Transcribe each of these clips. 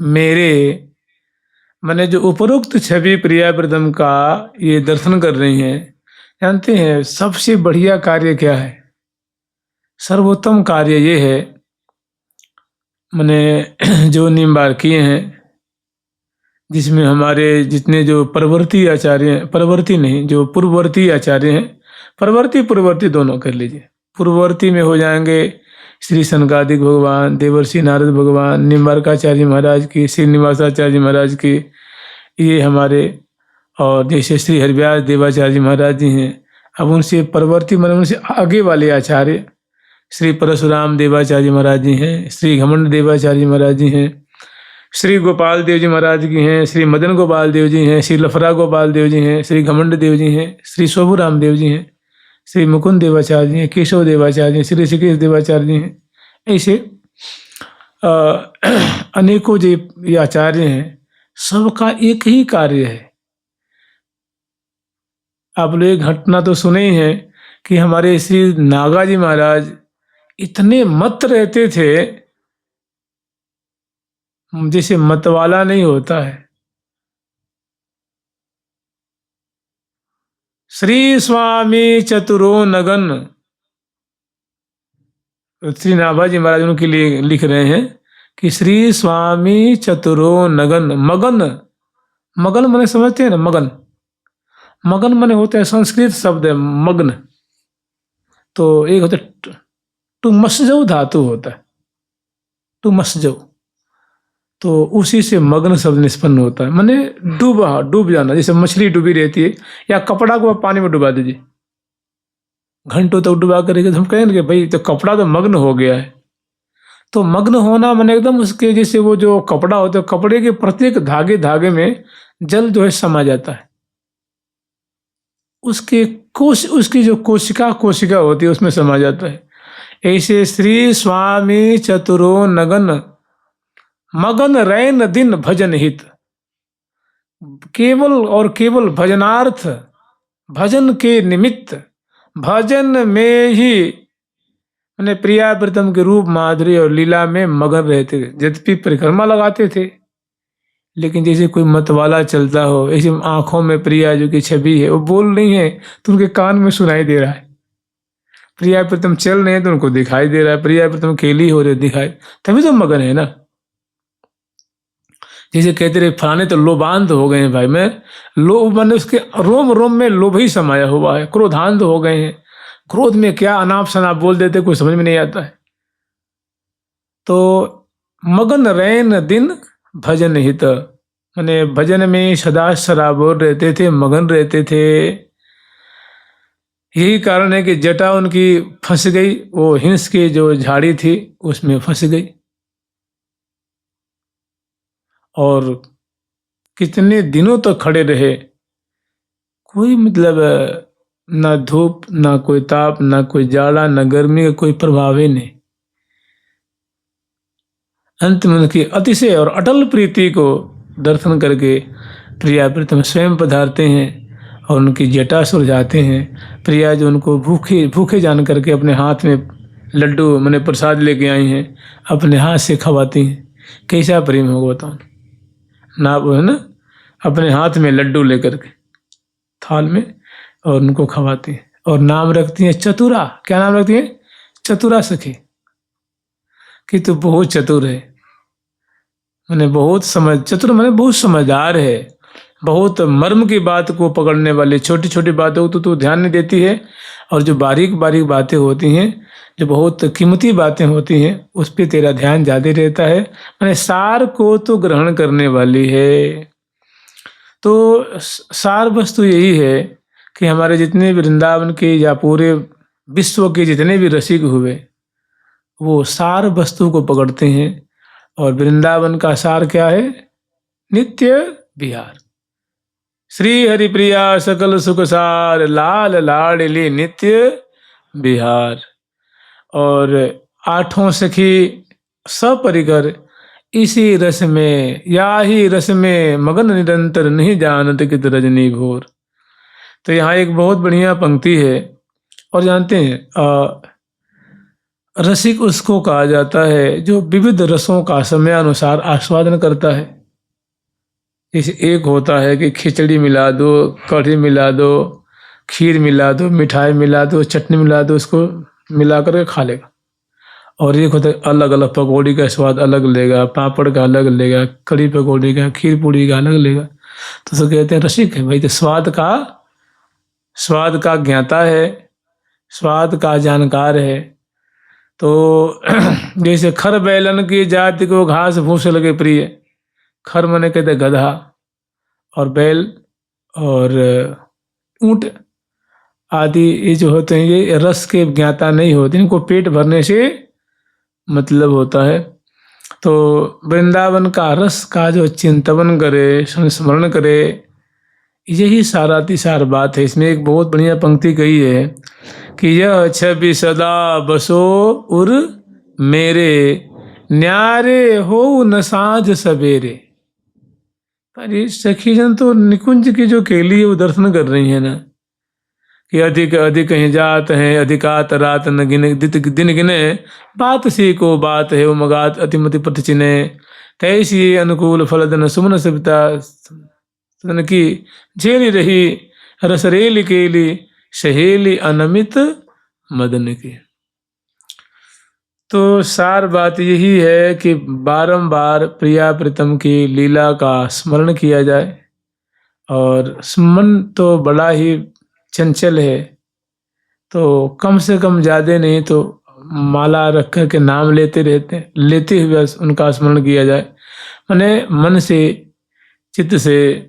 मेरे मैंने जो उपरोक्त छवि प्रियाव्रतम का ये दर्शन कर रही हैं, जानते हैं सबसे बढ़िया कार्य क्या है? सर्वोत्तम कार्य ये है, मैंने जो निम्बार्कीय हैं, जिसमें हमारे जितने जो परवर्ती आचार्य हैं, परवर्ती नहीं, जो पूर्ववर्ती आचार्य हैं, परवर्ती पूर्ववर्ती दोनों कर लीजिए। पूर्ववर्ती में हो जाएंगे श्री सनकादिक भगवान, देवर्षि नारद भगवान, निम्बार्काचार्य महाराज की, श्रीनिवासाचार्य महाराज की, ये हमारे, और जैसे श्री हरिव्यास देवाचार्य महाराज जी हैं। अब उनसे परवर्ती मतलब उनसे आगे वाले आचार्य श्री परशुराम देवाचार्य महाराज जी हैं, श्री घमंड देवाचार्य महाराज जी हैं, श्री गोपाल देव जी महाराज की हैं, श्री मदन गोपाल देव जी हैं, श्री लफरा गोपाल देव जी हैं, श्री घमंड देव जी हैं, श्री शोभू राम देव जी हैं, श्री मुकुंद देवाचार्य जी हैं, केशव देवाचार्य जी, श्री ऋषिकेश देवाचार्य जी हैं। ऐसे अनेकों जो ये आचार्य हैं, सबका एक ही कार्य है। आप लोग एक घटना तो सुने ही हैं कि हमारे श्री नागा जी महाराज इतने मत रहते थे, जैसे मतवाला नहीं होता है। श्री स्वामी चतुरो नगन, श्री नाभा जी महाराज उनके लिए लिख रहे हैं कि श्री स्वामी चतुरो नगन। मगन, मगन माने समझते हैं ना? मगन, मगन माने होता है संस्कृत शब्द है मग्न। तो एक होता है टू मसजऊ धातु होता है, टू मसजऊ, तो उसी से मग्न शब्द निष्पन्न होता है, माने डूब जाना। जैसे मछली डूबी रहती है, या कपड़ा को आप पानी में डुबा दीजिए, घंटों तक डुबा करेंगे तो हम कहेंगे कि भाई तो कपड़ा तो मग्न हो गया है। तो मग्न होना माने एकदम उसके जैसे वो जो कपड़ा होता है, कपड़े के प्रत्येक धागे धागे में जल जो है समा जाता है। उसकी जो कोशिका होती है उसमें समा जाता है। ऐसे श्री स्वामी चतुरो नगन, मगन रैन दिन भजन हित। केवल और केवल भजनार्थ, भजन के निमित्त, भजन में ही मैंने प्रियाव्रतम के रूप माधुरी और लीला में मगन रहते थे। यद्यपि परिक्रमा लगाते थे, लेकिन जैसे कोई मतवाला चलता हो, ऐसे आंखों में प्रिया जो की छवि है, वो बोल रही है तो उनके कान में सुनाई दे रहा है। प्रियाव्रतम चल रहे हैं तो उनको दिखाई दे रहा है, प्रियाव्रतम केली हो रहे दिखाई, तभी तो मगन है ना। जैसे कहते रहे फलाने तो लोभांध हो गए हैं भाई, मैं लोभ मैंने उसके रोम रोम में लोभ ही समाया हुआ है, क्रोधांध हो गए हैं, क्रोध में क्या अनाप शनाप बोल देते कोई समझ में नहीं आता है। तो मगन रैन दिन भजन हित, मैंने भजन में सदा सराबोर रहते थे, मगन रहते थे। यही कारण है कि जटा उनकी फंस गई, वो हिंस की जो झाड़ी थी उसमें फंस गई, और कितने दिनों तक खड़े रहे। कोई मतलब ना धूप, ना कोई ताप, ना कोई जाड़ा, ना गर्मी का कोई प्रभाव ही नहीं। अंत में उनकी अतिशय और अटल प्रीति को दर्शन करके प्रियाव्रतम स्वयं पधारते हैं और उनकी जटा सुलझाते हैं। प्रिया जो उनको भूखे भूखे जान करके अपने हाथ में लड्डू मैंने प्रसाद लेके आई हैं, अपने हाथ से खवाती हैं। कैसा प्रेम होगा बताओ ना, वो है ना, अपने हाथ में लड्डू लेकर के थाल में और उनको खवाती हैं, और नाम रखती हैं चतुरा। क्या नाम रखती हैं? चतुरा सखी, कि तू बहुत चतुर है, मैंने बहुत चतुर मैंने बहुत समझदार है, बहुत मर्म की बात को पकड़ने वाले, छोटी छोटी बातों को तो तू ध्यान नहीं देती है, और जो बारीक बारीक बातें होती हैं, जो बहुत कीमती बातें होती हैं, उस पर तेरा ध्यान ज़्यादा रहता है। मैंने सार को तो ग्रहण करने वाली है। तो सार वस्तु यही है कि हमारे जितने भी वृंदावन के या पूरे विश्व के जितने भी रसिक हुए, वो सार वस्तु को पकड़ते हैं। और वृंदावन का सार क्या है? नित्य विहार। श्री हरिप्रिया सकल सुख सार, लाल लाडली नित्य विहार। और आठों सखी सपरिकर इसी रस में, या ही रस में मगन निरंतर, नहीं जानत कित रजनी भोर। तो यहाँ एक बहुत बढ़िया पंक्ति है, और जानते हैं रसिक उसको कहा जाता है जो विविध रसों का समयानुसार आस्वादन करता है। जैसे एक होता है कि खिचड़ी मिला दो, कढ़ी मिला दो, खीर मिला दो, मिठाई मिला दो, चटनी मिला दो, उसको मिला करके खा लेगा। और एक होता है अलग अलग, पकौड़ी का स्वाद अलग लेगा, पापड़ का अलग लेगा, कढ़ी पकौड़ी का, खीर पूड़ी का अलग लेगा। तो उसको कहते हैं रसिक है भाई। तो स्वाद का ज्ञाता है, स्वाद का जानकार है। तो जैसे खर बैलन की जाति को घास भूस लगे प्रिय। खर मने कहते गधा, और बैल और ऊंट आदि ये जो होते हैं ये रस के ज्ञाता नहीं होते, इनको पेट भरने से मतलब होता है। तो वृंदावन का रस का जो चिंतन करे, संस्मरण करे, यही सारातिसार बात है। इसमें एक बहुत बढ़िया पंक्ति कही है कि यह छवि सदा बसो उर मेरे, न्यारे हो न साँझ सवेरे। पर ये सखी जन तो निकुंज की जो केली है वो दर्शन कर रही है ना, कि अधिक अधिक ही जात है, अधिकात रात न गिने, दिन गिने, बात सी को बात है उमगात अतिमति प्रति चिने, तैसी अनुकूल फलदन सुमन सविता तन की, झेली रही रसरेली केली, सहेली अनमित मदन की। तो सार बात यही है कि बारंबार प्रिया प्रीतम की लीला का स्मरण किया जाए। और मन तो बड़ा ही चंचल है, तो कम से कम ज़्यादा नहीं तो माला रख कर के नाम लेते हुए उनका स्मरण किया जाए। माने मन से, चित्त से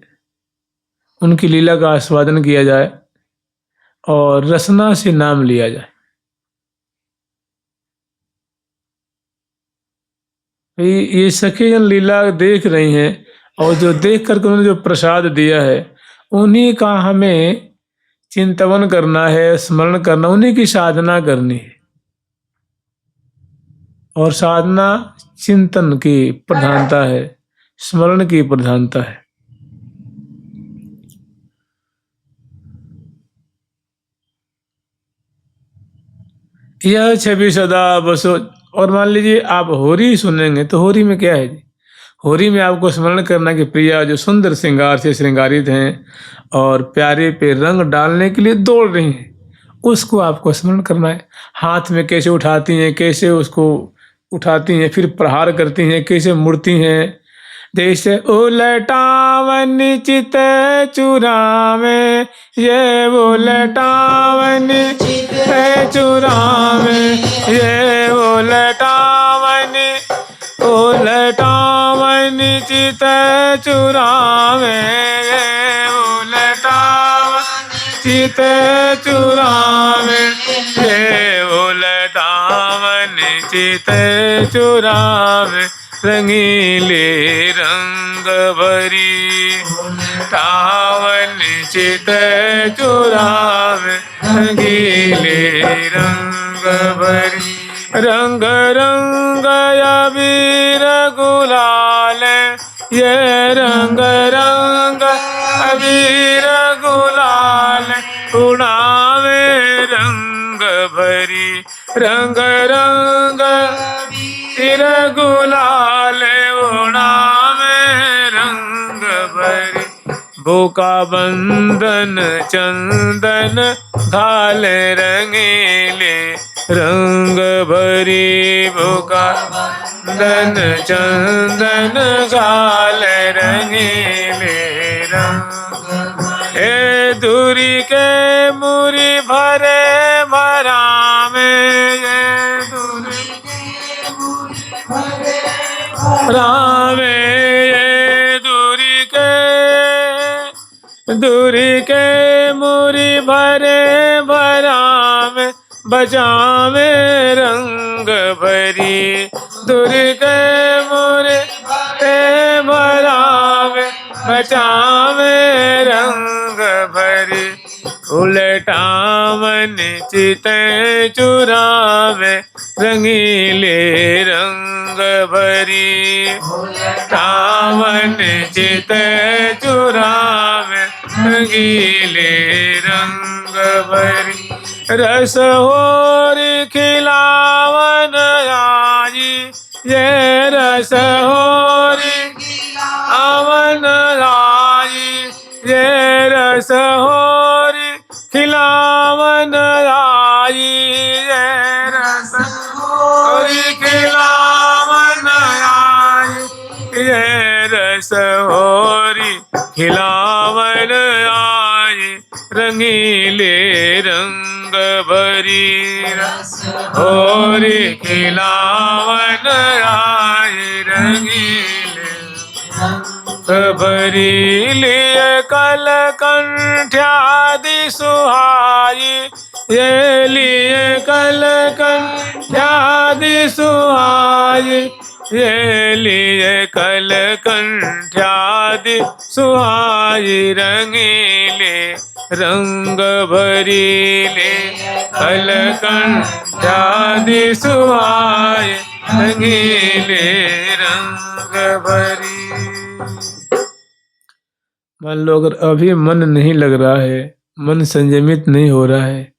उनकी लीला का आस्वादन किया जाए और रसना से नाम लिया जाए। ये सखी जन लीला देख रही हैं, और जो देख करके उन्होंने जो प्रसाद दिया है उन्हीं का हमें चिंतन करना है, स्मरण करना, उन्हीं की साधना करनी है। और साधना चिंतन की प्रधानता है, स्मरण की प्रधानता है। यह छवि सदा बसो। और मान लीजिए आप होरी सुनेंगे तो होरी में क्या है जी? होरी में आपको स्मरण करना कि प्रिया जो सुंदर श्रृंगार से श्रृंगारित हैं और प्यारे पे रंग डालने के लिए दौड़ रही हैं, उसको आपको स्मरण करना है। हाथ में कैसे उठाती हैं, कैसे उसको उठाती हैं, फिर प्रहार करती हैं, कैसे मुड़ती हैं। जैसे उलटावन चित चुरावे, ये उलटावन चित चुरावे, ये उलटावन चित चुरावे, ये उलटावन चित चुरावे, ये उलटावन चित चुरावे, रंगीले रंग भरी टावन चित चुरावे, रंगीले रंग भरी, रंग रंग अबीर गुलाल, ये रंग रंग अबीर गुलाल, उड़ावे रंग भरी, रंग रंग अबीर गुलाल, उड़ावे रंग भरी, बोका बंदन चंदन घाल, रंगीले रंग भरी, बोका बंदन चंदन घाल, रंगीले रंग। ए दूरी के मुरी भरे भरा में, ये दूरी के मुरी भरे रामे, ये दूरी के मुरी भरे भराम, बजावे रंग भरी, दूरी के मुरी भरे भराम, बजावे रंग भरी, उलटावन चित चुरावे, रंगीले रंग भरी, उलटावन चित चुरावे, रंगीले रंग भरी, रस होरी खिलावन ये रस होरी अवन आई, ये रस होरी खिलावन आई, ये रस होरी खिलावन आई, ये रस होरी खिलावन आई, रंगीले रंग भरी रस होरी खिलावन आई, रंगीले भरी लिए कल कंठ्यादि सुहाई, ये लिए कल कंठ्यादि सुहाई, ये लिए कल कंठ्यादि सुहाई, रंगीले रंग भरीले कल कंठ्यादि सुहाई, रंगीले रंग भरी। मान लो अगर अभी मन नहीं लग रहा है, मन संयमित नहीं हो रहा है,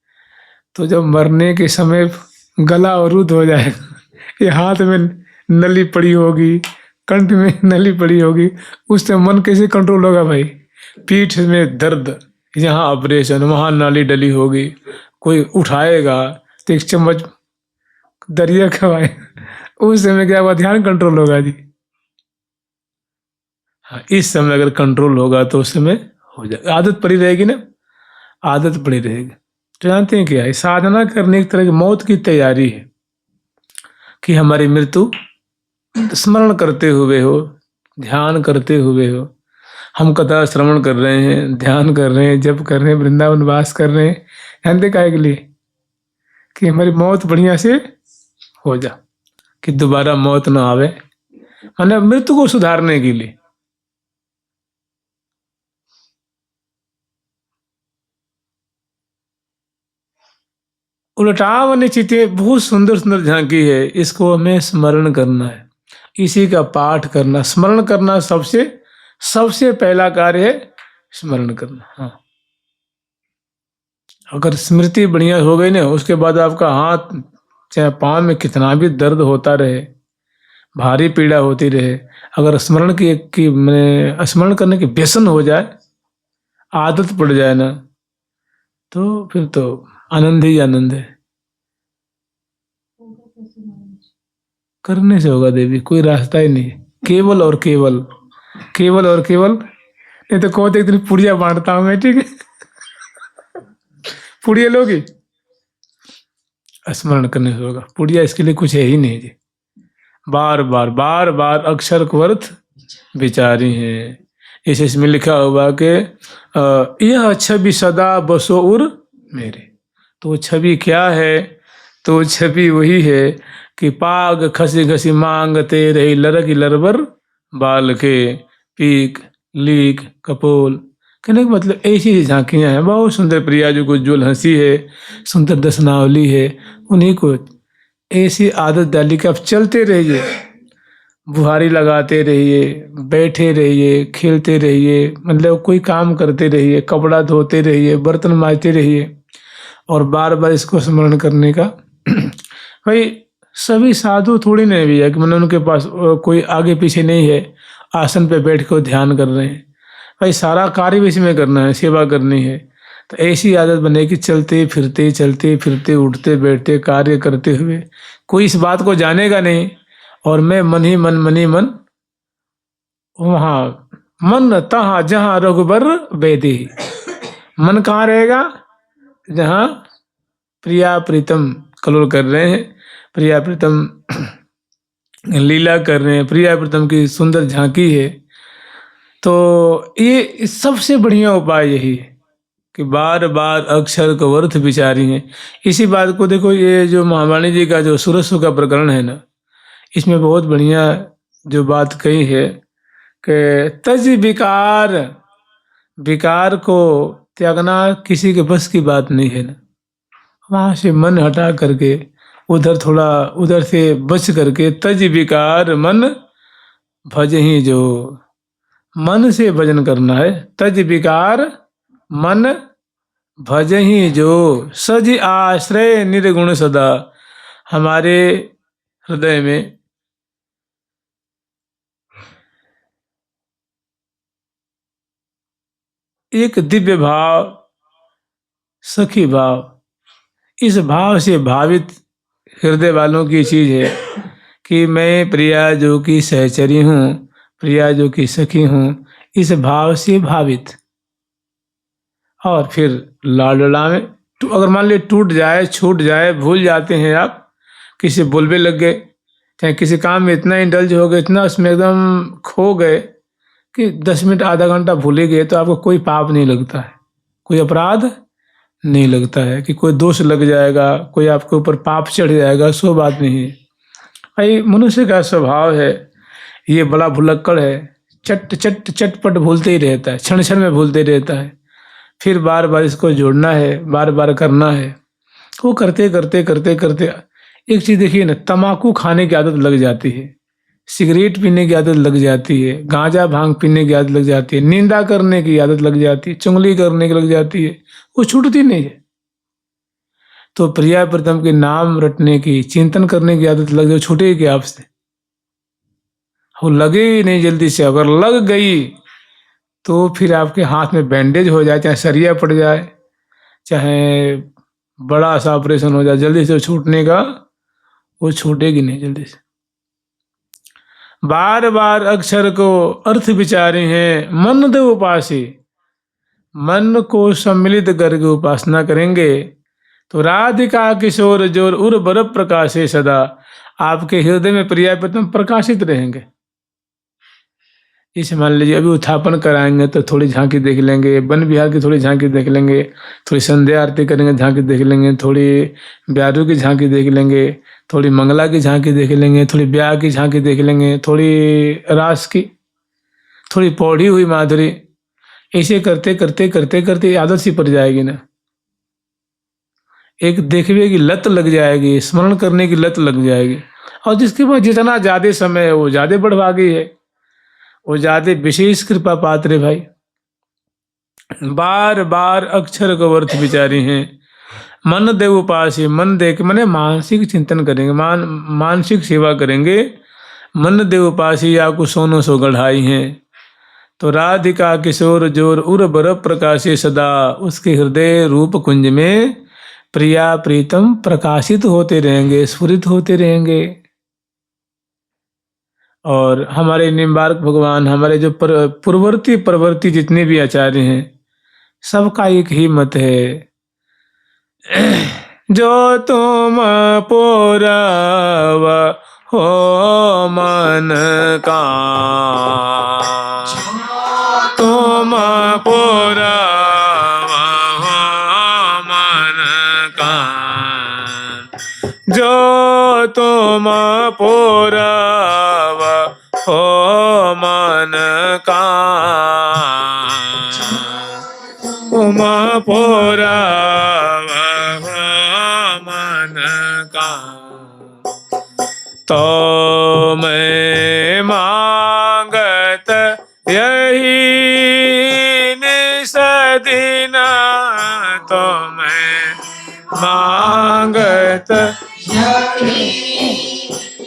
तो जब मरने के समय गला अवरुद्ध हो जाएगा, ये हाथ में नली पड़ी होगी, कंठ में नली पड़ी होगी, उस समय मन कैसे कंट्रोल होगा भाई? पीठ में दर्द, यहाँ ऑपरेशन, वहाँ नाली डली होगी, कोई उठाएगा तो एक चम्मच दरिया खवाए, उस समय क्या हुआ? ध्यान कंट्रोल होगा जी। हाँ, इस समय अगर कंट्रोल होगा तो उस समय हो जाएगा, आदत पड़ी रहेगी ना, आदत पड़ी रहेगी। तो जानते हैं क्या है? साधना करने एक तरह की मौत की तैयारी है कि हमारी मृत्यु स्मरण करते हुए हो, ध्यान करते हुए हो। हम कथा श्रवण कर रहे हैं, ध्यान कर रहे हैं, जप कर रहे हैं, वृंदावन वास कर रहे हैं, जानते काहे के लिए? कि हमारी मौत बढ़िया से हो जा, कि दोबारा मौत ना आवे, माने मृत्यु को सुधारने के लिए। उलटावन चिते बहुत सुंदर सुंदर झांकी है, इसको हमें स्मरण करना है, इसी का पाठ करना, स्मरण करना सबसे सबसे पहला कार्य है, स्मरण करना। हाँ, अगर स्मृति बढ़िया हो गई ना, उसके बाद आपका हाथ चाहे पाँव में कितना भी दर्द होता रहे, भारी पीड़ा होती रहे, अगर स्मरण की मैंने स्मरण करने की व्यसन हो जाए, आदत पड़ जाए ना, तो फिर तो आनंद ही आनंद है। करने से होगा देवी, कोई रास्ता ही नहीं, केवल और केवल, केवल और केवल। नहीं तो कहो तो एक दिन पुड़िया बांटता हूं मैं, ठीक है? पुड़िया लोगी? स्मरण करने से होगा। पुड़िया इसके लिए कुछ है ही नहीं जी, बार बार बार बार अक्षर को अर्थ विचारी है। इसे इसमें लिखा हुआ कि यह छवि सदा बसो उर मेरे, तो छवि क्या है? तो छवि वही है कि पाग खसी खसी मांगते रही लरक लरबर बाल के, पीक लीक कपोल। कहने का मतलब ऐसी झांकियां हैं, बहुत सुंदर प्रिया जो को उज्ज्वल हंसी है, सुंदर दर्शनावली है, उन्हीं को ऐसी आदत डाली कि आप चलते रहिए, बुहारी लगाते रहिए, बैठे रहिए, खेलते रहिए, मतलब कोई काम करते रहिए, कपड़ा धोते रहिए, बर्तन मांजते रहिए, और बार बार इसको स्मरण करने का। भाई सभी साधु थोड़ी नहीं भैया कि मतलब उनके पास कोई आगे पीछे नहीं है, आसन पे बैठ कर ध्यान कर रहे हैं। भाई सारा कार्य भी इसमें करना है, सेवा करनी है, तो ऐसी आदत बने कि चलते फिरते उठते बैठते कार्य करते हुए कोई इस बात को जानेगा नहीं, और मैं मन ही मन, मन ही मन, वहाँ मन तहाँ जहाँ रघुबर बेदी। मन कहाँ रहेगा? जहाँ प्रिया प्रीतम कलोल कर रहे हैं, प्रिया प्रीतम लीला कर रहे हैं, प्रिया प्रीतम की सुंदर झांकी है। तो ये सबसे बढ़िया उपाय यही है कि बार बार अक्षर को अर्थ विचारी है। इसी बात को देखो, ये जो महावाणी जी का जो सुरस्व का प्रकरण है ना, इसमें बहुत बढ़िया जो बात कही है कि तज विकार, विकार को त्यागना किसी के बस की बात नहीं है ना। वहाँ से मन हटा करके उधर थोड़ा, उधर से बच करके तज विकार मन भज ही जो, मन से भजन करना है। तज विकार मन भज ही जो, सज आश्रय निर्गुण सदा। हमारे हृदय में एक दिव्य भाव, सखी भाव, इस भाव से भावित हृदय वालों की चीज है कि मैं प्रिया जो कि सहचरी हूँ, प्रिया जो कि सखी हूँ, इस भाव से भावित। और फिर लाडला में अगर मान लीजिए टूट जाए, छूट जाए, भूल जाते हैं आप, किसी बुलबे लग गए, चाहे किसी काम में इतना इंडल्ज हो गए, इतना उसमें एकदम खो गए कि 10 मिनट आधा घंटा भूले गए, तो आपको कोई पाप नहीं लगता है, कोई अपराध नहीं लगता है कि कोई दोष लग जाएगा, कोई आपके ऊपर पाप चढ़ जाएगा, सो बात नहीं है भाई। मनुष्य का स्वभाव है, ये बड़ा भुलक्कड़ है, चट चट चटपट भूलते ही रहता है, क्षण क्षण में भूलते रहता है। फिर बार बार इसको जोड़ना है, बार बार करना है। वो करते करते करते करते एक चीज देखिए ना, तम्बाकू खाने की आदत लग जाती है, सिगरेट पीने की आदत लग जाती है, गांजा भांग पीने की आदत लग जाती है, निंदा करने की आदत लग जाती है, चुगली करने की लग जाती है, वो छूटती नहीं है। तो प्रिया प्रीतम के नाम रटने की, चिंतन करने की आदत लग जाए, छूटेगी क्या आपसे? वो लगे ही नहीं जल्दी से। अगर लग गई तो फिर आपके हाथ में बैंडेज हो जाए, चाहे सरिया पड़ जाए, चाहे बड़ा सा ऑपरेशन हो जाए, जल्दी से छूटने का वो छूटेगी नहीं जल्दी से। बार बार अक्षर को अर्थ विचारे हैं, मन दे उपासी। मन को सम्मिलित करके उपासना करेंगे तो राधिका किशोर जोर उर बर प्रकाशे सदा, आपके हृदय में प्रिया प्रीतम प्रकाशित रहेंगे। जैसे मान लीजिए अभी उत्थापन कराएंगे तो थोड़ी झांकी देख लेंगे, वन विहार की थोड़ी झांकी देख लेंगे, थोड़ी संध्या आरती करेंगे झांकी देख लेंगे, थोड़ी ब्यारू की झांकी देख लेंगे, थोड़ी मंगला की झांकी देख लेंगे, थोड़ी ब्याह की झांकी देख लेंगे, थोड़ी रास की, थोड़ी पौड़ी हुई माधुरी। ऐसे करते करते करते करते आदत सी पड़ जाएगी ना, एक देखने की लत लग जाएगी, स्मरण करने की लत लग जाएगी। और जिसके पास जितना ज्यादा समय है वो ज्यादा बढ़भागी है, वो ज्यादा विशेष कृपा पात्र है भाई। बार बार अक्षर को अर्थ विचारी हैं, मन देव उपासी। मन दे के मने मानसिक चिंतन करेंगे, मानसिक सेवा करेंगे। मन देव उपासी या को सोनो सो गढ़ाई हैं। तो राधिका किशोर जोर उर बर प्रकाशे सदा, उसके हृदय रूप कुंज में प्रिया प्रीतम प्रकाशित होते रहेंगे, स्फुरित होते रहेंगे। और हमारे निम्बार्क भगवान, हमारे जो पूर्ववर्ती परवर्ती जितने भी आचार्य हैं, सबका एक ही मत है, जो तुम पुरावा हो मन का, तुम पुरावा हो मन का, जो तुम पुरावा हो मन का, तुम पुरावा हो मन का। तो मैं मांगत यही निसदिना, तो मैं मांगत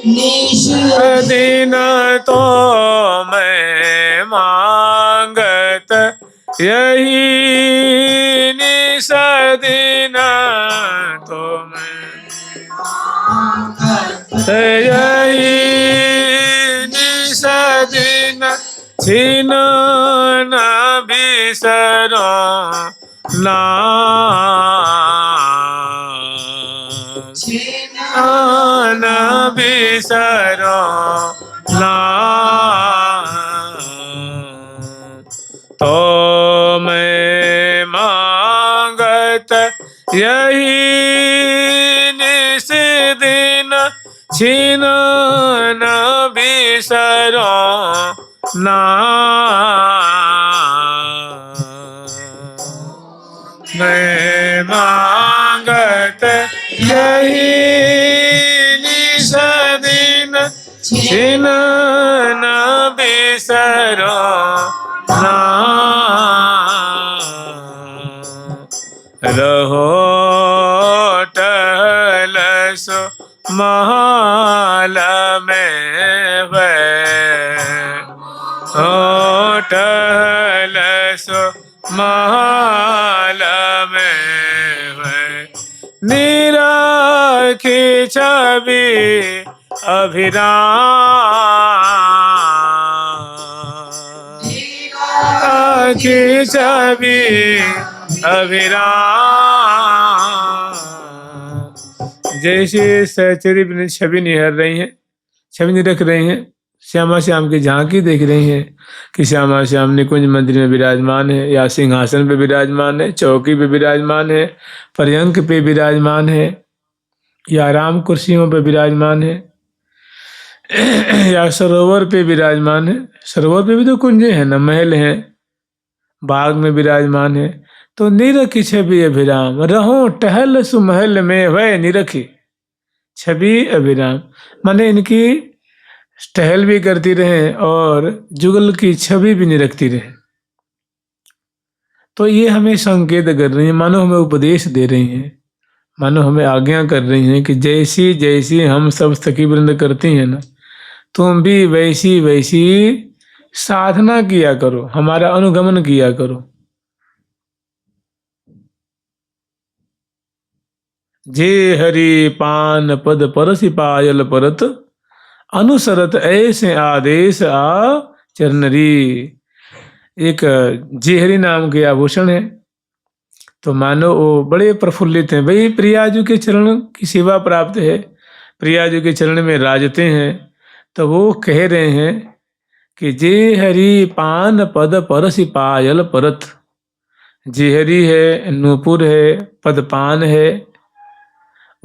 निसदिना, तो मैं मांगत यही निसदिना, तो मैं यही निसदिना, छिन न बिसरो नाम, न बिसरो नाम। तो मैं मांगत यही निसदिन, छिन न बिसरो नाम। मैं मांगत यही निसदिन, छिन न बिसरो नाम। रहो टहलसो महल में हो टहलसो महल में है निरखी छवि अभिराम, की छवि अभिराम। जैसे सहचरी छवि निहर रही हैं, छवि निरख रही हैं, श्यामा श्याम की झांकी देख रही हैं कि श्यामा श्याम निकुंज मंदिर में विराजमान है, या सिंहासन पे विराजमान है, चौकी पे विराजमान है, पर्यंक पे विराजमान है, या आराम कुर्सियों पे विराजमान है, या सरोवर पे विराजमान है। सरोवर पे भी तो कुंजे हैं ना, महल हैं, बाग में विराजमान है। तो निरखी छवि अभिराम, रहो टहल सुमहल में वह निरखी छवि अभिराम, माने इनकी टहल भी करती रहे और जुगल की छवि भी निरखती रहे। तो ये हमें संकेत कर रही है, मानो हमें उपदेश दे रही हैं, मानो हमें आज्ञा कर रही हैं कि जैसी जैसी हम सब सखी वृंद करती हैं ना, तुम भी वैसी वैसी साधना किया करो, हमारा अनुगमन किया करो। जे हरि पान पद परसि पायल परत, अनुसरत ऐसे आदेश आ चरणरी। एक जेहरी नाम के आभूषण है, तो मानो वो बड़े प्रफुल्लित हैं, भाई प्रियाजू के चरण की सेवा प्राप्त है, प्रियाजू के चरण में राजते हैं। तो वो कह रहे हैं कि जे हरि पान पद परसि पायल परत, जेहरी है, नूपुर है, पदपान है,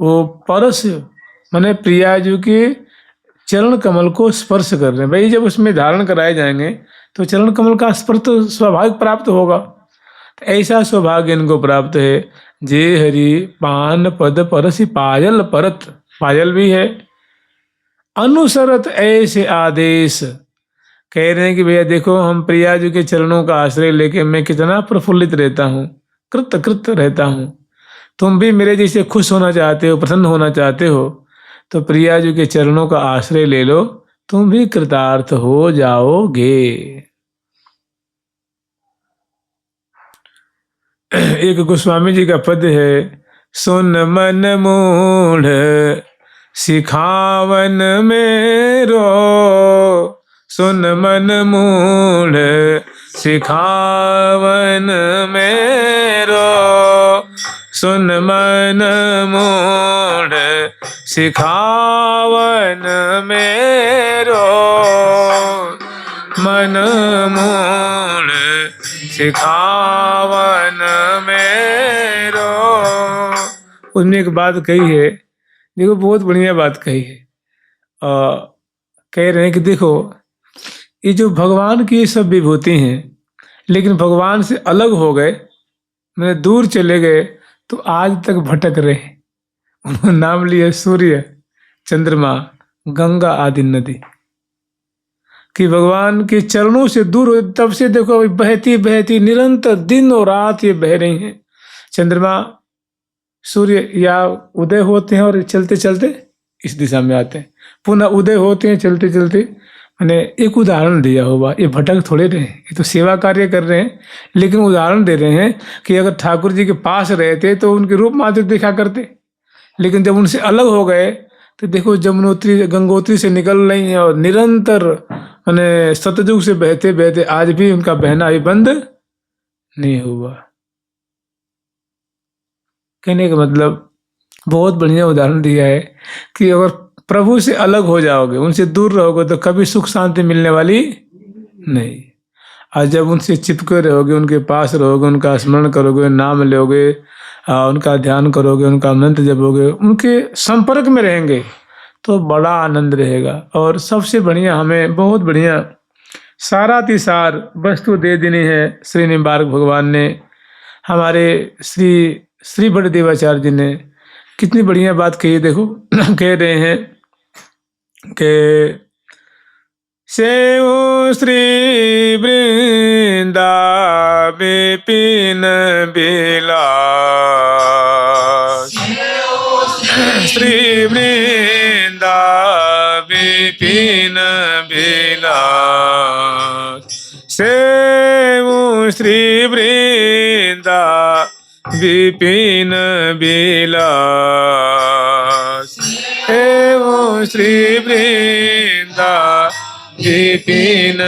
वो परस माने प्रियाजू के चरण कमल को स्पर्श कर रहे हैं। भाई जब उसमें धारण कराए जाएंगे तो चरण कमल का स्पर्श तो स्वाभाविक प्राप्त होगा। तो ऐसा सौभाग्य इनको प्राप्त है। जे हरि पान पद परसि पायल परत, पायल भी है, अनुसरत ऐसे आदेश, कह रहे हैं कि भैया देखो हम प्रिया जी के चरणों का आश्रय लेके मैं कितना प्रफुल्लित रहता हूँ, कृत कृत रहता हूँ। तुम भी मेरे जैसे खुश होना चाहते हो, प्रसन्न होना चाहते हो, तो प्रिया जी के चरणों का आश्रय ले लो, तुम भी कृतार्थ हो जाओगे। एक गोस्वामी जी का पद है, सुन मन मूढ़ सिखावन मेरो, सुन मन मूढ़ सिखावन मेरो, सुन मन मूढ़ सिखावन मेरो, मन मूढ़ सिखावन मेरो। उसमें एक बात कही है, देखो बहुत बढ़िया बात कही है। कह रहे हैं कि देखो ये जो भगवान की सब विभूति हैं, लेकिन भगवान से अलग हो गए, मैंने दूर चले गए, तो आज तक भटक रहे। उन्होंने नाम लिया सूर्य, चंद्रमा, गंगा आदि नदी, कि भगवान के चरणों से दूर हो, तब से देखो बहती बहती निरंतर दिन और रात ये बह रही हैं। चंद्रमा सूर्य या उदय होते हैं और चलते चलते इस दिशा में आते हैं, पुनः उदय होते हैं चलते चलते। मैंने एक उदाहरण दिया होगा, ये भटक थोड़े रहे, ये तो सेवा कार्य कर रहे हैं, लेकिन उदाहरण दे रहे हैं कि अगर ठाकुर जी के पास रहते तो उनके रूप मात्र देखा करते, लेकिन जब उनसे अलग हो गए तो देखो जमुनोत्री गंगोत्री से निकल रही हैं और निरंतर मैंने सतयुग से बहते बहते आज भी उनका बहना अभी बंद नहीं हुआ। कहने का मतलब बहुत बढ़िया उदाहरण दिया है कि अगर प्रभु से अलग हो जाओगे, उनसे दूर रहोगे, तो कभी सुख शांति मिलने वाली नहीं। और जब उनसे चिपके रहोगे, उनके पास रहोगे, उनका स्मरण करोगे, नाम लोगे, उनका ध्यान करोगे, उनका मंत्र जपोगे, उनके संपर्क में रहेंगे, तो बड़ा आनंद रहेगा। और सबसे बढ़िया, हमें बहुत बढ़िया सारातिसार वस्तु दे देनी है श्री निम्बार्क भगवान ने। हमारे श्री बड़देवाचार्य जी ने कितनी बढ़िया बात कही, देखो कह रहे हैं कि सेवो श्री वृंदा विपिन बिलास, श्री वृंदा विपिन बिलास, सेवो श्री वृंदा विपिन बिलास एवं श्री वृंदा विपिन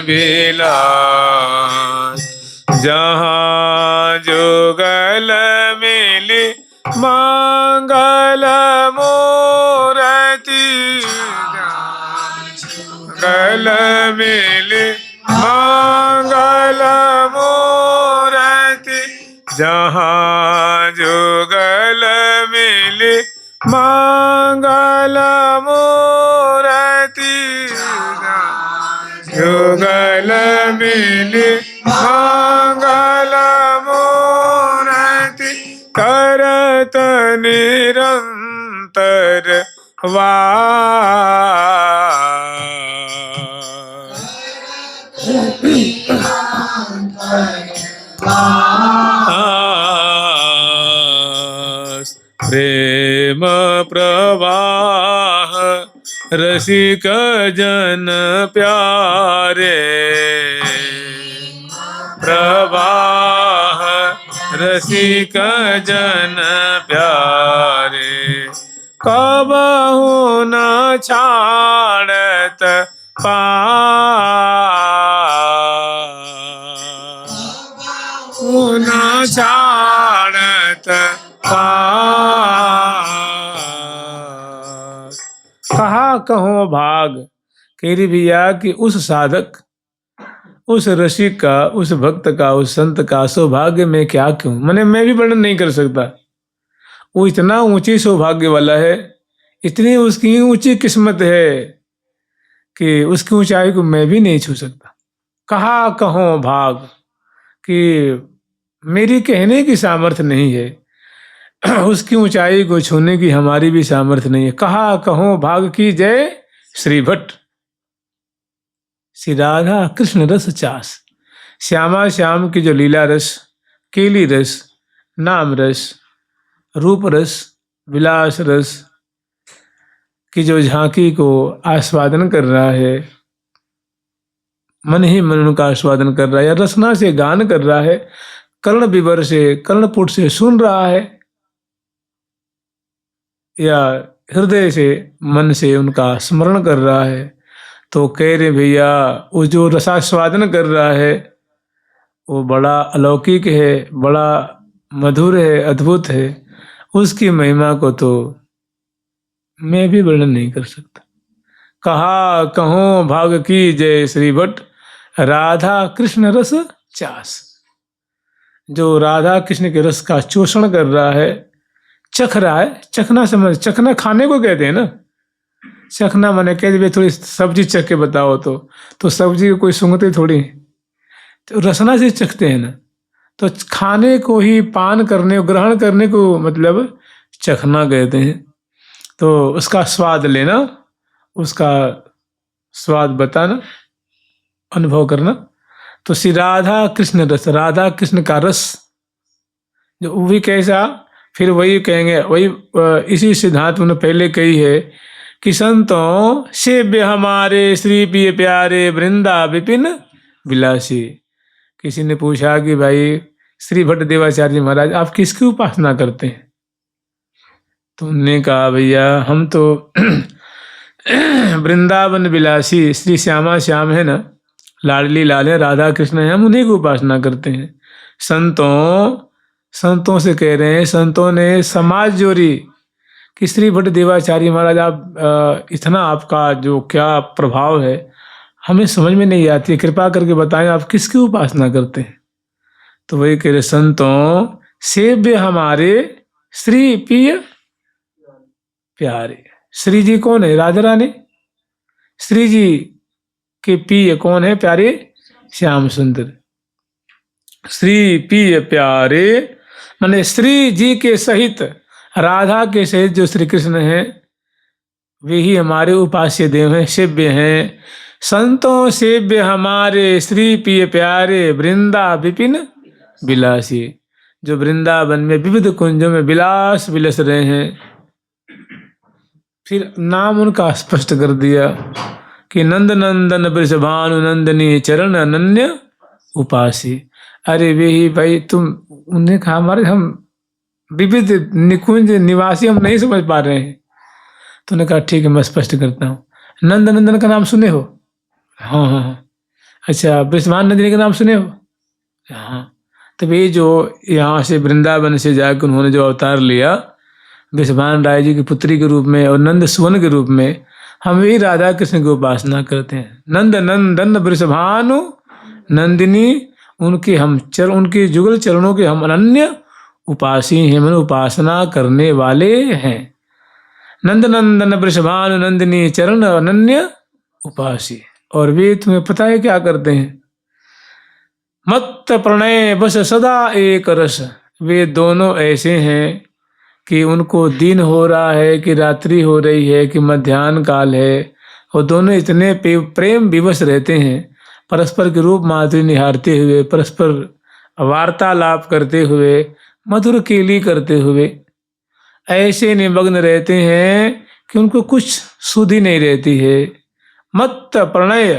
बिलास जहाँ जुगल मिली मंगल मूर्ति गल मिली मंगल मूर्ति जहाँ जुगल मिली मंगल मूर्ति जुगल मिली मंगल मूर्ति करत निरंतर प्रेम प्रवाह रसिक जन प्यारे प्रवाह रसिक जन प्यारे कबहु न छाड़त न छाड़त कहा कहो भाग केरी भैया कि उस साधक उस रसिक का उस भक्त का उस संत का सौभाग्य में क्या क्यों मैं भी वर्णन नहीं कर सकता। वो इतना ऊंची सौभाग्य वाला है, इतनी उसकी ऊंची किस्मत है कि उसकी ऊंचाई को मैं भी नहीं छू सकता। कहा कहो भाग कि मेरी कहने की सामर्थ्य नहीं है, उसकी ऊंचाई को छूने की हमारी भी सामर्थ्य नहीं है। कहा कहो भाग की जय श्री भट्ट श्री राधा कृष्ण रस चास। श्यामा श्याम की जो लीला रस, केली रस, नाम रस, रूप रस, विलास रस की जो झांकी को आस्वादन कर रहा है, मन ही मन उनका आस्वादन कर रहा है या रसना से गान कर रहा है, कर्ण विवर से कर्णपुट से सुन रहा है या हृदय से मन से उनका स्मरण कर रहा है, तो कह रहे भैया वो जो रसास्वादन कर रहा है वो बड़ा अलौकिक है, बड़ा मधुर है, अद्भुत है। उसकी महिमा को तो मैं भी वर्णन नहीं कर सकता। कहा कहो भाग की जय श्री भट्ट राधा कृष्ण रस चास। जो राधा कृष्ण के रस का चोषण कर रहा है, चख रहा है। चखना समझ, चखना खाने को कहते हैं ना। चखना माने कहते थोड़ी सब्जी चख के बताओ तो सब्जी को कोई सूंघते थोड़ी, तो रसना से चखते हैं ना। तो खाने को ही पान करने को, ग्रहण करने को मतलब चखना कहते हैं। तो उसका स्वाद लेना, उसका स्वाद बताना, अनुभव करना। तो श्री राधा कृष्ण रस, राधा कृष्ण का रस जो वो भी कैसा, फिर वही कहेंगे, वही इसी सिद्धांत में पहले कही है कि संतों सेव्य हमारे श्री प्रिय प्यारे वृंदा विपिन विलासी। किसी ने पूछा कि भाई श्री भट्ट देवाचार्य महाराज आप किसकी उपासना करते हैं? तो उन्होंने कहा भैया हम तो वृंदावन विलासी श्री श्यामा श्याम है ना, लाडली लाल है, राधा कृष्ण है, हम उन्हीं की उपासना करते हैं। संतों से कह रहे हैं, संतों ने समाज जोड़ी कि श्री भट्ट देवाचार्य महाराज आप इतना आपका जो क्या प्रभाव है हमें समझ में नहीं आती है, कृपा करके बताएं आप किसकी उपासना करते हैं? तो वही कह रहे संतों सेव्य हमारे श्री प्रिय प्यारे। श्री जी कौन है? राधा रानी। श्री जी के प्रिय कौन है? प्यारे श्याम सुंदर। श्री प्रिय प्यारे माने श्री जी के सहित, राधा के सहित जो श्री कृष्ण हैं वे ही हमारे उपास्य देव हैं, सेव्य हैं। संतों सेव्य हमारे श्री प्रिय प्यारे वृंदा विपिन विलासी, जो वृंदावन में विविध कुंजों में विलास विलस रहे हैं। फिर नाम उनका स्पष्ट कर दिया कि नंद नंदन वृषभानु नंदनी चरण अनन्य उपासी। अरे वे ही भाई तुम, उन्होंने कहा हमारे हम विविध निकुंज निवासी हम नहीं समझ पा रहे हैं। तो उन्होंने कहा ठीक है मैं स्पष्ट करता हूँ। नंद नंदन का नाम सुने हो? हाँ हाँ हाँ। अच्छा ब्रजमान नंदिनी का नाम सुने हो? हाँ। तो ये जो यहाँ से वृंदावन से जाकर उन्होंने जो अवतार लिया वृषभान राय जी की पुत्री के रूप में और नंद सुवन के रूप में, हम भी राधा कृष्ण की उपासना करते हैं। नंद नंदन वृषभानु नंदिनी, उनके हम उनके जुगल चरणों के हम अनन्य उपासी हैं, मन उपासना करने वाले हैं। नंद नंदन वृषभानु नंदिनी चरण अनन्य उपासी। और वे तुम्हें पता है क्या करते हैं? मत्त प्रणय बस सदा एक रस। वे दोनों ऐसे हैं कि उनको दिन हो रहा है कि रात्रि हो रही है कि मध्याह्न काल है, वो दोनों इतने प्रेम विवश रहते हैं, परस्पर के रूप माधुरी निहारते हुए, परस्पर वार्तालाप करते हुए, मधुर केली करते हुए ऐसे निमग्न रहते हैं कि उनको कुछ सुध ही नहीं रहती है। मत्त प्रणय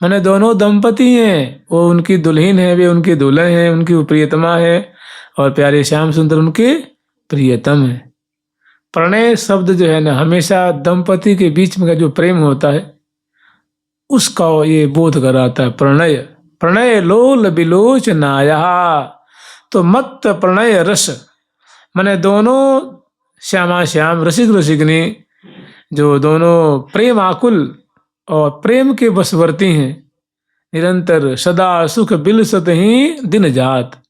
मैंने दोनों दंपति हैं, वो उनकी दुल्हन है, वे उनके दुल्हन हैं, उनकी प्रियतमा है, और प्यारे श्याम सुंदर उनके प्रियतम है। प्रणय शब्द जो है ना, हमेशा दंपति के बीच में का जो प्रेम होता है उसका ये बोध कराता है। प्रणय प्रणय लोल बिलोचनाया। तो मत्त प्रणय रस मैंने दोनों श्यामा श्याम रसिक रसिकनी, जो दोनों प्रेम आकुल और प्रेम के बसवर्ती हैं, निरंतर सदा सुख बिलसत ही दिन जात,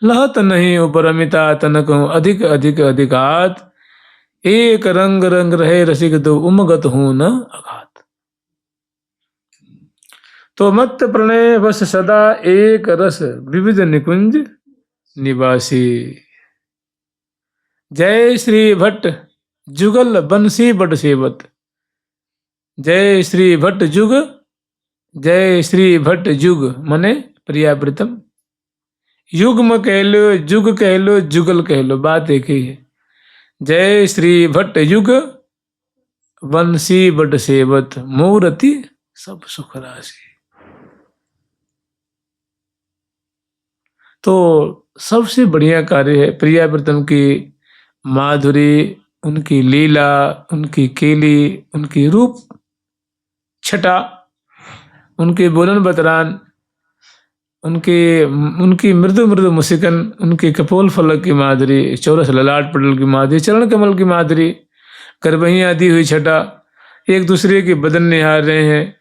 लहत नहीं उपरमिता तनक अधिक अधिक अधिकात, एक रंग रंग रहे रसिक दो उमगत हूं न अघात। तो मत्त प्रणय बस सदा एक रस विविध निकुंज निवासी। जय श्री भट्ट जुगल बंसी बट सेवत। जय श्री भट्ट जुग, जय श्री भट्ट जुग मने प्रियावृतम। युग्म कह लो, जुग कह लो, जुगल कह लो, बात एक ही है। जय श्री भट्ट युग बंसी बट सेवत, मूर्ति सब सुख राशि। तो सबसे बढ़िया कार्य है प्रियावृतम की माधुरी, उनकी लीला, उनकी केली, उनकी रूप छटा, उनके बोलन बतरान, उनकी मृदु मृदु मुस्कान, उनकी कपोल फलक की माधुरी, चौरस ललाट पटल की माधुरी, चरण कमल की माधुरी, करबहियाँ दी हुई छटा, एक दूसरे के बदन निहार रहे हैं,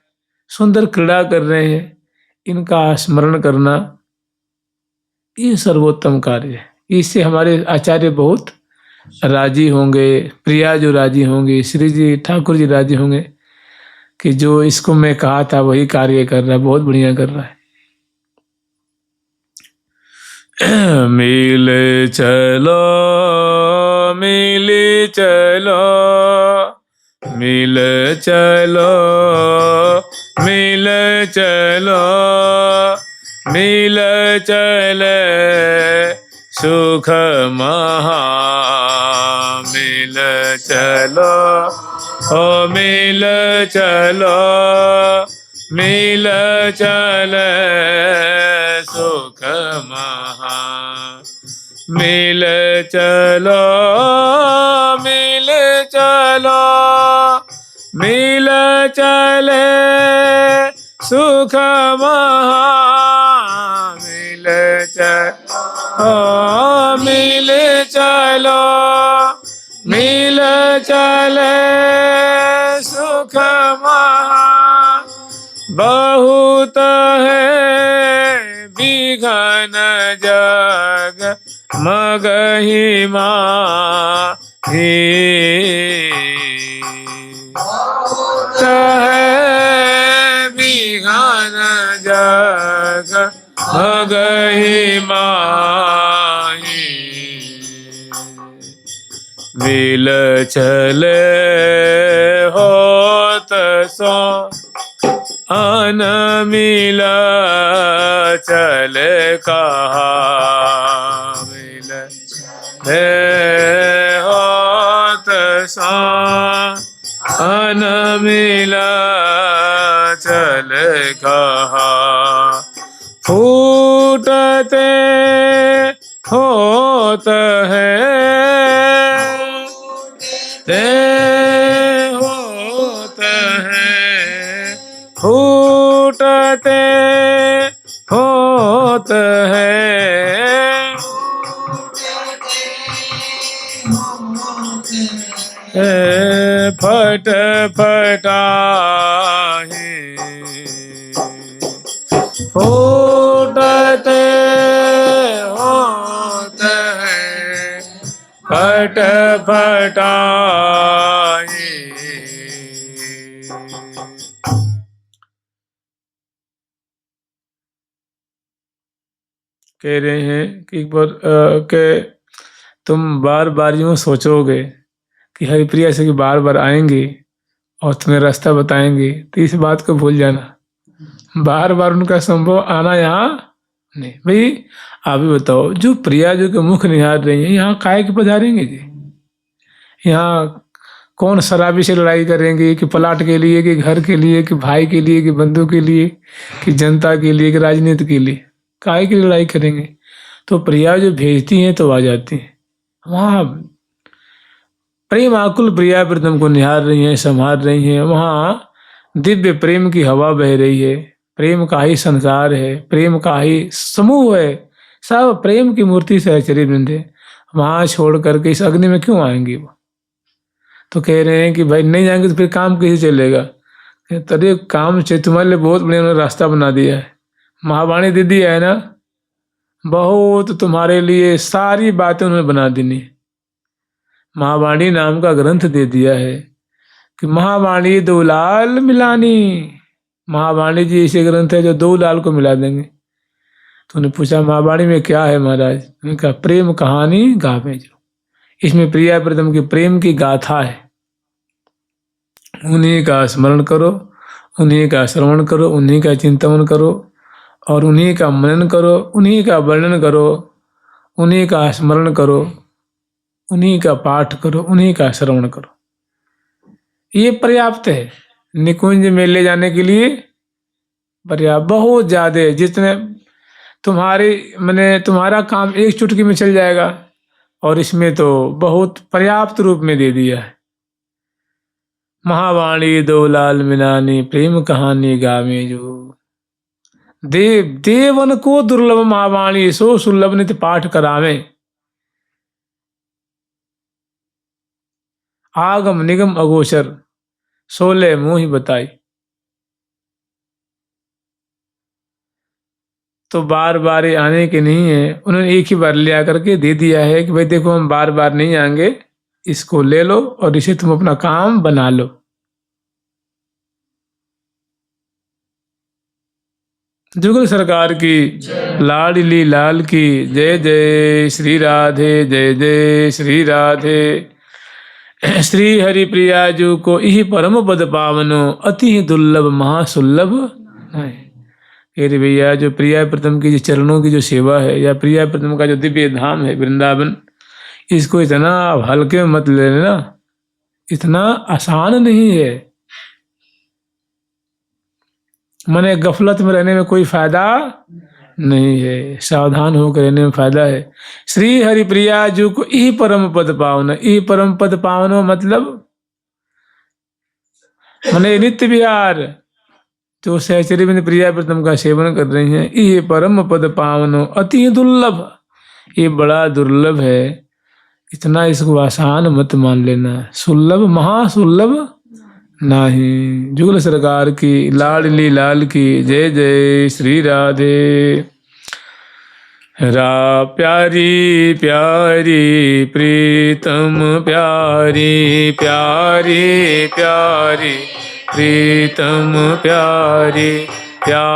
सुंदर क्रीड़ा कर रहे हैं, इनका स्मरण करना ये सर्वोत्तम कार्य है। इससे हमारे आचार्य बहुत राजी होंगे, प्रिया जो राजी होंगे, श्री जी ठाकुर जी राजी होंगे कि जो इसको मैं कहा था वही कार्य कर रहा है, बहुत बढ़िया कर रहा है। मिल चलो मिल चलो मिल चलो मिल चलो मिल चले सुख महा। मिल चलो ओ मिल चलो मिल चले सुख महा। मिल चलो मिल चलो मिल चले सुख महा। मिल चलो मिल चलो मिल चले सुख महा। बहुत है विघन जग मगही माही। बहुत है विघन जग मगही माही। मिल चले होत सो अन मिला चले कहा। मिल होत सा अन मिला चले कहा। फूटते होत है, ते होत है, फूटते होत है, फट फटाही फूटते होत है, फट फटाही। कह रहे हैं कि एक बार के तुम बार बार यूं सोचोगे कि हरिप्रिया से कि बार बार आएंगे और तुम्हें रास्ता बताएंगे, तो इस बात को भूल जाना, बार बार उनका संभव आना यहाँ नहीं। भाई आप ही बताओ, जो प्रिया जो के मुख निहार रही है, यहाँ काहे के पधारेंगे जी? यहाँ कौन शराबी से लड़ाई करेंगे कि प्लाट के लिए, कि घर के लिए, कि भाई के लिए, कि बंधु के लिए, कि जनता के लिए, कि राजनीति के लिए? काहे की लड़ाई करेंगे? तो प्रिया जो भेजती हैं तो आ जाती हैं। वहाँ प्रेम आकुल प्रिया प्रीतम को निहार रही हैं, संभाल रही हैं। वहाँ दिव्य प्रेम की हवा बह रही है, प्रेम का ही संसार है, प्रेम का ही समूह है, सब प्रेम की मूर्ति से चरी वृंदे। वहाँ छोड़ करके इस अग्नि में क्यों आएंगे वो? तो कह रहे हैं कि भाई नहीं जाएंगे तो फिर काम कैसे चलेगा? तभी काम चाहिए, तुम्हारे लिए बहुत बढ़िया उन्होंने रास्ता बना दिया है। महावाणी दे दिया है ना, बहुत तुम्हारे लिए सारी बातें उन्होंने बना देनी। महावाणी नाम का ग्रंथ दे दिया है कि महावाणी दो लाल मिलानी। महावाणी जी ऐसे ग्रंथ है जो दो लाल को मिला देंगे। तो उन्हें पूछा महावाणी में क्या है महाराज? उन्होंने कहा प्रेम कहानी गावे जो, इसमें प्रिया प्रीतम की प्रेम की गाथा है। उन्हीं का स्मरण करो, उन्हीं का श्रवण करो, उन्हीं का चिंतन करो और उन्हीं का मनन करो, उन्हीं का वर्णन करो, उन्हीं का स्मरण करो, उन्हीं का पाठ करो, उन्हीं का श्रवण करो। ये पर्याप्त है निकुंज में ले जाने के लिए, पर्याप्त, बहुत ज्यादा। जितने तुम्हारा काम एक चुटकी में चल जाएगा, और इसमें तो बहुत पर्याप्त रूप में दे दिया है। महावाणी दो लाल मिलानी, प्रेम कहानी गावे जो। देवन को दुर्लभ महावाणी, सो सुलभ नित पाठ करावे। आगम निगम अगोचर, सोले मुँह बताई। तो बार बार ये आने के नहीं है, उन्होंने एक ही बार ले आकर के दे दिया है कि भाई देखो हम बार बार नहीं आएंगे, इसको ले लो और इसे तुम अपना काम बना लो। जुगल सरकार की, लाडली लाल की जय जय श्री राधे, जय जय श्री राधे। श्री हरिप्रिया जू को यही परम पद पावनो, अति ही दुर्लभ महासुलभ है। अरे भैया जो प्रिया प्रीतम की जो चरणों की जो सेवा है, या प्रिया प्रीतम का जो दिव्य धाम है वृंदावन, इसको इतना हल्के में मत ले लेना, इतना आसान नहीं है। मने गफलत में रहने में कोई फायदा नहीं है, सावधान होकर रहने में फायदा है। श्री हरिप्रिया जू को यही परम पद पावन, यही परम पद पावनो मतलब मने नित्य विहार, जो सहचरी में प्रिया प्रीतम का सेवन कर रही हैं, ये परम पद पावनो अति दुर्लभ, ये बड़ा दुर्लभ है। इतना इसको आसान मत मान लेना, सुलभ महासुलभ नहीं। जुगल सरकार की, लाडली लाल की जय जय श्री राधे। प्यारी प्यारी प्रीतम प्यारी, प्यारी प्यारी प्रीतम प्यारी, प्यारी